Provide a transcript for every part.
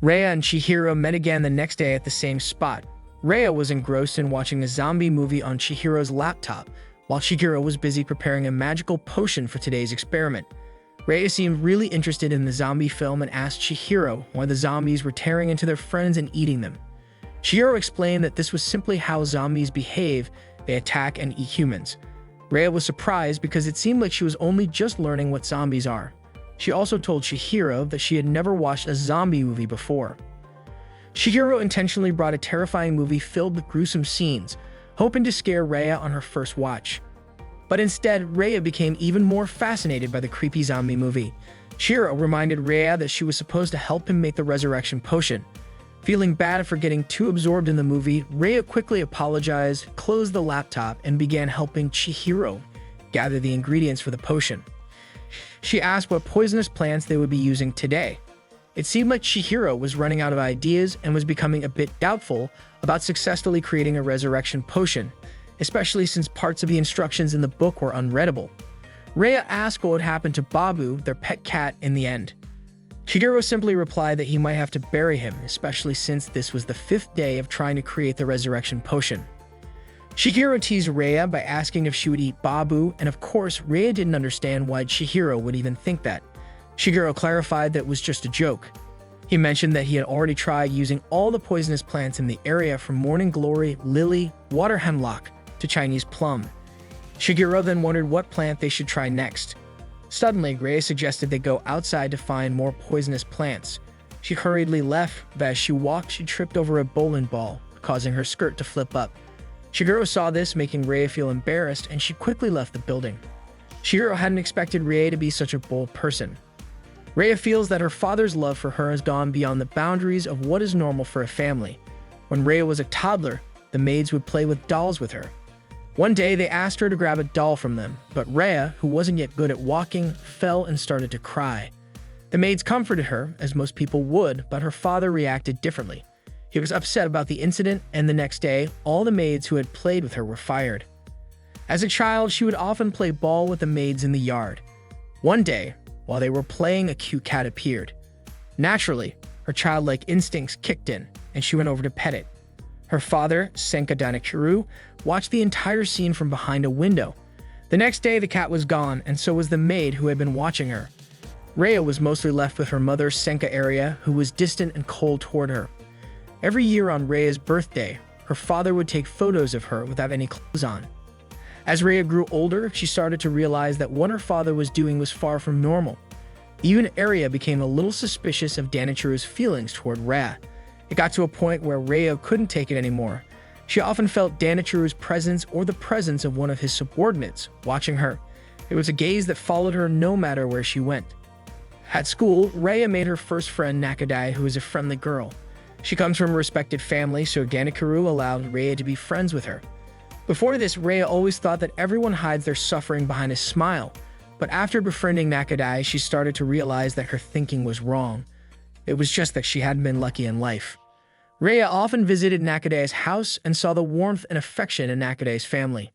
Rhea and Chihiro met again the next day at the same spot. Rhea was engrossed in watching a zombie movie on Chihiro's laptop, while Chihiro was busy preparing a magical potion for today's experiment. Rhea seemed really interested in the zombie film and asked Chihiro why the zombies were tearing into their friends and eating them. Chihiro explained that this was simply how zombies behave. They attack and eat humans. Rhea was surprised because it seemed like she was only just learning what zombies are. She also told Chihiro that she had never watched a zombie movie before. Chihiro intentionally brought a terrifying movie filled with gruesome scenes, hoping to scare Rhea on her first watch. But instead, Rhea became even more fascinated by the creepy zombie movie. Chihiro reminded Rhea that she was supposed to help him make the resurrection potion. Feeling bad for getting too absorbed in the movie, Rhea quickly apologized, closed the laptop, and began helping Chihiro gather the ingredients for the potion. She asked what poisonous plants they would be using today. It seemed like Chihiro was running out of ideas and was becoming a bit doubtful about successfully creating a resurrection potion, especially since parts of the instructions in the book were unreadable. Rhea asked what would happen to Babu, their pet cat, in the end. Chihiro simply replied that he might have to bury him, especially since this was the 5th day of trying to create the resurrection potion. Chihiro teased Rhea by asking if she would eat Babu, and of course, Rhea didn't understand why Chihiro would even think that. Chihiro clarified that it was just a joke. He mentioned that he had already tried using all the poisonous plants in the area from morning glory, lily, water hemlock, to Chinese plum. Chihiro then wondered what plant they should try next. Suddenly, Rhea suggested they go outside to find more poisonous plants. She hurriedly left, but as she walked, she tripped over a bowling ball, causing her skirt to flip up. Chihiro saw this, making Rhea feel embarrassed, and she quickly left the building. Chihiro hadn't expected Rhea to be such a bold person. Rhea feels that her father's love for her has gone beyond the boundaries of what is normal for a family. When Rhea was a toddler, the maids would play with dolls with her. One day, they asked her to grab a doll from them, but Rhea, who wasn't yet good at walking, fell and started to cry. The maids comforted her, as most people would, but her father reacted differently. He was upset about the incident, and the next day, all the maids who had played with her were fired. As a child, she would often play ball with the maids in the yard. One day, while they were playing, a cute cat appeared. Naturally, her childlike instincts kicked in, and she went over to pet it. Her father, Sankarea, watched the entire scene from behind a window. The next day, the cat was gone, and so was the maid who had been watching her. Rhea was mostly left with her mother, Sankarea, who was distant and cold toward her. Every year on Rhea's birthday, her father would take photos of her without any clothes on. As Rhea grew older, she started to realize that what her father was doing was far from normal. Even Rhea became a little suspicious of Danichiru's feelings toward Rhea. It got to a point where Rhea couldn't take it anymore. She often felt Danichiru's presence or the presence of one of his subordinates watching her. It was a gaze that followed her no matter where she went. At school, Rhea made her first friend Nakadai, who is a friendly girl. She comes from a respected family, so Danichiru allowed Rhea to be friends with her. Before this, Rhea always thought that everyone hides their suffering behind a smile, but after befriending Nakadai, she started to realize that her thinking was wrong. It was just that she hadn't been lucky in life. Rhea often visited Nakadai's house and saw the warmth and affection in Nakadai's family.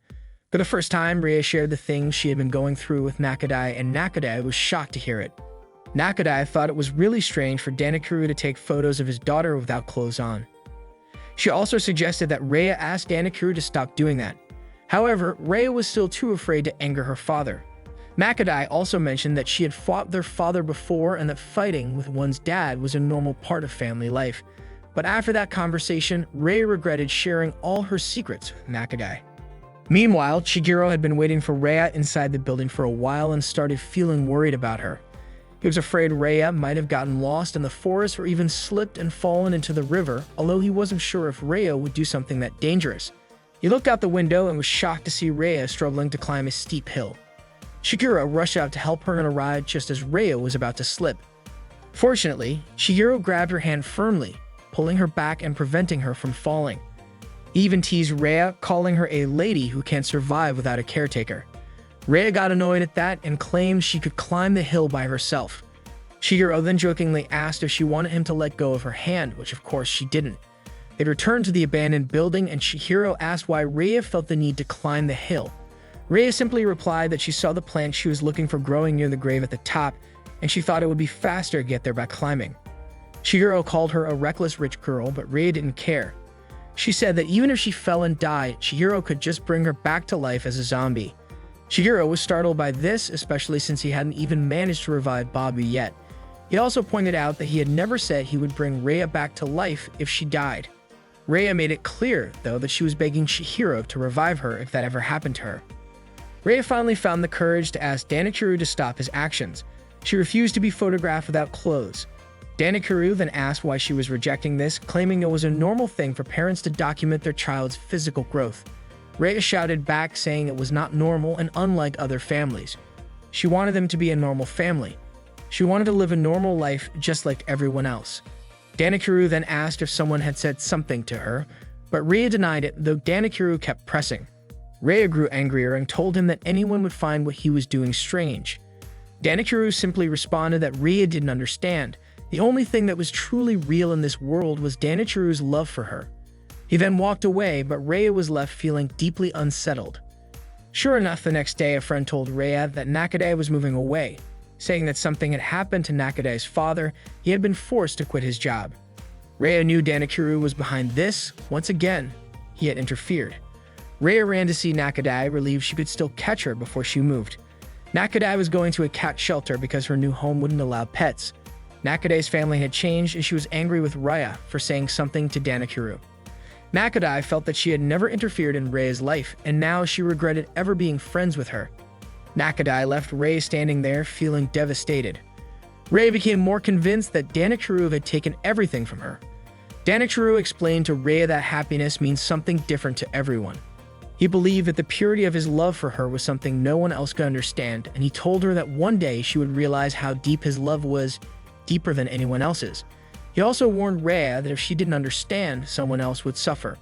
For the first time, Rhea shared the things she had been going through with Nakadai, and Nakadai was shocked to hear it. Nakadai thought it was really strange for Danichiru to take photos of his daughter without clothes on. She also suggested that Rhea ask Danichiru to stop doing that. However, Rhea was still too afraid to anger her father. Nakadai also mentioned that she had fought their father before and that fighting with one's dad was a normal part of family life. But after that conversation, Rhea regretted sharing all her secrets with Nakadai. Meanwhile, Chihiro had been waiting for Rhea inside the building for a while and started feeling worried about her. He was afraid Rhea might have gotten lost in the forest or even slipped and fallen into the river, although he wasn't sure if Rhea would do something that dangerous. He looked out the window and was shocked to see Rhea struggling to climb a steep hill. Chihiro rushed out to help her and arrived just as Rhea was about to slip. Fortunately, Chihiro grabbed her hand firmly, pulling her back and preventing her from falling. He even teased Rhea, calling her a lady who can't survive without a caretaker. Rhea got annoyed at that and claimed she could climb the hill by herself. Chihiro then jokingly asked if she wanted him to let go of her hand, which of course she didn't. They returned to the abandoned building and Chihiro asked why Rhea felt the need to climb the hill. Rhea simply replied that she saw the plant she was looking for growing near the grave at the top, and she thought it would be faster to get there by climbing. Shigeru called her a reckless rich girl, but Rhea didn't care. She said that even if she fell and died, Shigeru could just bring her back to life as a zombie. Shigeru was startled by this, especially since he hadn't even managed to revive Babu yet. He also pointed out that he had never said he would bring Rhea back to life if she died. Rhea made it clear, though, that she was begging Shigeru to revive her if that ever happened to her. Rhea finally found the courage to ask Danikuru to stop his actions. She refused to be photographed without clothes. Danikuru then asked why she was rejecting this, claiming it was a normal thing for parents to document their child's physical growth. Rhea shouted back, saying it was not normal and unlike other families. She wanted them to be a normal family. She wanted to live a normal life just like everyone else. Danikuru then asked if someone had said something to her, but Rhea denied it, though Danikuru kept pressing. Rhea grew angrier and told him that anyone would find what he was doing strange. Danikuru simply responded that Rhea didn't understand. The only thing that was truly real in this world was Danikuru's love for her. He then walked away, but Rhea was left feeling deeply unsettled. Sure enough, the next day a friend told Rhea that Nakade was moving away, saying that something had happened to Nakade's father. He had been forced to quit his job. Rhea knew Danikuru was behind this. Once again, he had interfered. Rhea ran to see Nakade, relieved she could still catch her before she moved. Nakade was going to a cat shelter because her new home wouldn't allow pets. Nakade's family had changed, and she was angry with Rhea for saying something to Danikuru. Nakade felt that she had never interfered in Rhea's life, and now she regretted ever being friends with her. Nakade left Rhea standing there, feeling devastated. Rhea became more convinced that Danikuru had taken everything from her. Danikuru explained to Rhea that happiness means something different to everyone. He believed that the purity of his love for her was something no one else could understand, and he told her that one day she would realize how deep his love was, deeper than anyone else's. He also warned Rhea that if she didn't understand, someone else would suffer.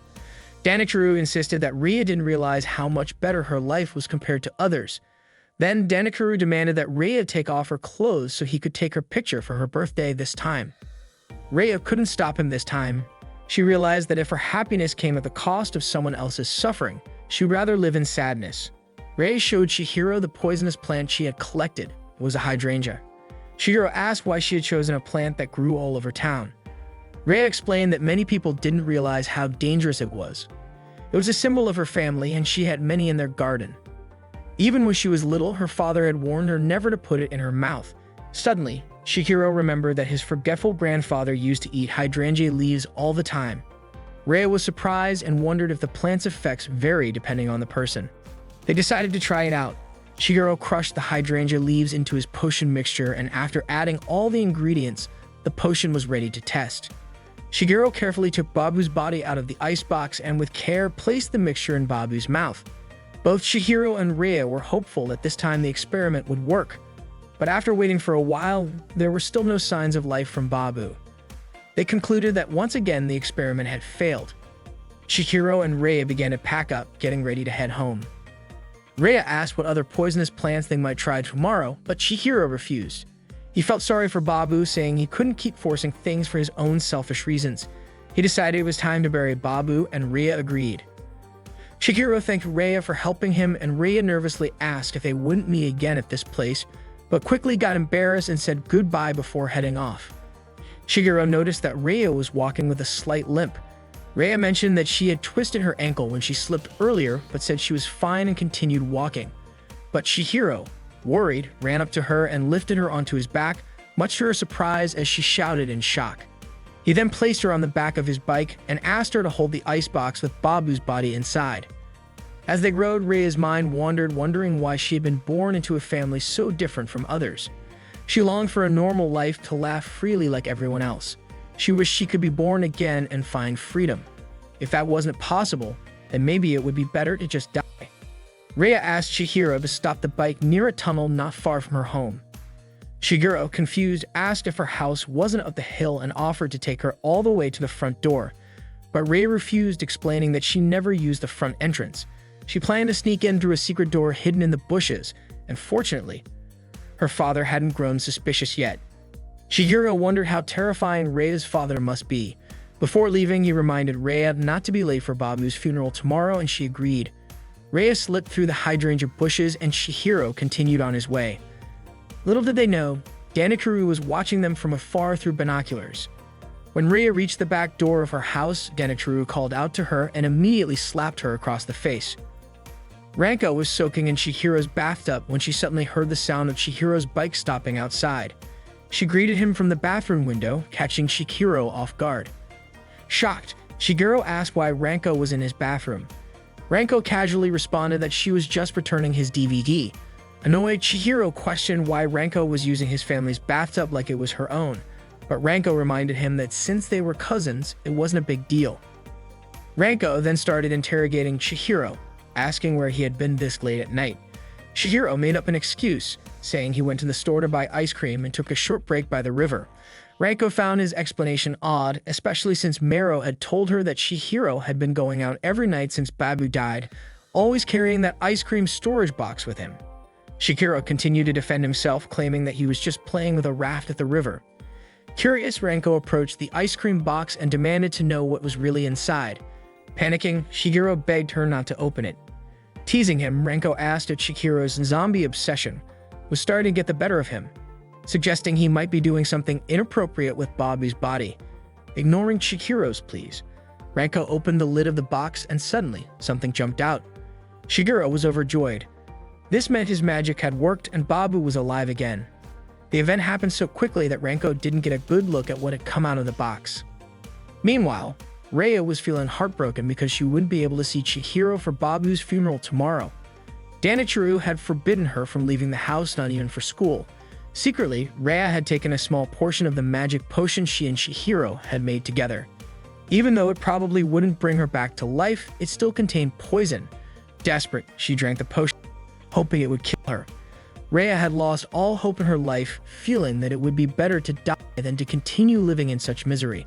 Danikuru insisted that Rhea didn't realize how much better her life was compared to others. Then Danikuru demanded that Rhea take off her clothes so he could take her picture for her birthday this time. Rhea couldn't stop him this time. She realized that if her happiness came at the cost of someone else's suffering, she would rather live in sadness. Rhea showed Shigeru the poisonous plant she had collected. It was a hydrangea. Shigeru asked why she had chosen a plant that grew all over town. Rhea explained that many people didn't realize how dangerous it was. It was a symbol of her family, and she had many in their garden. Even when she was little, her father had warned her never to put it in her mouth. Suddenly, Shigeru remembered that his forgetful grandfather used to eat hydrangea leaves all the time. Rhea was surprised and wondered if the plant's effects vary depending on the person. They decided to try it out. Shigeru crushed the hydrangea leaves into his potion mixture, and after adding all the ingredients, the potion was ready to test. Shigeru carefully took Babu's body out of the icebox and with care placed the mixture in Babu's mouth. Both Shigeru and Rhea were hopeful that this time the experiment would work, but after waiting for a while, there were still no signs of life from Babu. They concluded that once again the experiment had failed. Shigeru and Rhea began to pack up, getting ready to head home. Rhea asked what other poisonous plants they might try tomorrow, but Shigeru refused. He felt sorry for Babu, saying he couldn't keep forcing things for his own selfish reasons. He decided it was time to bury Babu, and Rhea agreed. Shigeru thanked Rhea for helping him, and Rhea nervously asked if they wouldn't meet again at this place, but quickly got embarrassed and said goodbye before heading off. Shigeru noticed that Rhea was walking with a slight limp. Rhea mentioned that she had twisted her ankle when she slipped earlier, but said she was fine and continued walking. But Shigeru, worried, ran up to her and lifted her onto his back, much to her surprise as she shouted in shock. He then placed her on the back of his bike and asked her to hold the icebox with Babu's body inside. As they rode, Rhea's mind wandered, wondering why she had been born into a family so different from others. She longed for a normal life, to laugh freely like everyone else. She wished she could be born again and find freedom. If that wasn't possible, then maybe it would be better to just die. Rhea asked Shigeru to stop the bike near a tunnel not far from her home. Shigeru, confused, asked if her house wasn't up the hill and offered to take her all the way to the front door. But Rhea refused, explaining that she never used the front entrance. She planned to sneak in through a secret door hidden in the bushes, and fortunately, her father hadn't grown suspicious yet. Shigeru wondered how terrifying Rhea's father must be. Before leaving, he reminded Rhea not to be late for Babu's funeral tomorrow, and she agreed. Rhea slipped through the hydrangea bushes, and Shigeru continued on his way. Little did they know, Danikuru was watching them from afar through binoculars. When Rhea reached the back door of her house, Genichiro called out to her and immediately slapped her across the face. Ranko was soaking in Chihiro's bathtub when she suddenly heard the sound of Chihiro's bike stopping outside. She greeted him from the bathroom window, catching Chihiro off guard. Shocked, Shigeru asked why Ranko was in his bathroom. Ranko casually responded that she was just returning his DVD. Annoyed, Chihiro questioned why Ranko was using his family's bathtub like it was her own, but Ranko reminded him that since they were cousins, it wasn't a big deal. Ranko then started interrogating Chihiro, asking where he had been this late at night. Chihiro made up an excuse, saying he went to the store to buy ice cream and took a short break by the river. Ranko found his explanation odd, especially since Mero had told her that Chihiro had been going out every night since Babu died, always carrying that ice cream storage box with him. Chihiro continued to defend himself, claiming that he was just playing with a raft at the river. Curious, Ranko approached the ice cream box and demanded to know what was really inside. Panicking, Shigeru begged her not to open it. Teasing him, Ranko asked if Chihiro's zombie obsession was starting to get the better of him, suggesting he might be doing something inappropriate with Babu's body. Ignoring Chihiro's pleas, Ranko opened the lid of the box and suddenly something jumped out. Shigeru was overjoyed. This meant his magic had worked and Babu was alive again. The event happened so quickly that Ranko didn't get a good look at what had come out of the box. Meanwhile, Rhea was feeling heartbroken because she wouldn't be able to see Chihiro for Babu's funeral tomorrow. Danichiro had forbidden her from leaving the house, not even for school. Secretly, Rhea had taken a small portion of the magic potion she and Chihiro had made together. Even though it probably wouldn't bring her back to life, it still contained poison. Desperate, she drank the potion, hoping it would kill her. Rhea had lost all hope in her life, feeling that it would be better to die than to continue living in such misery.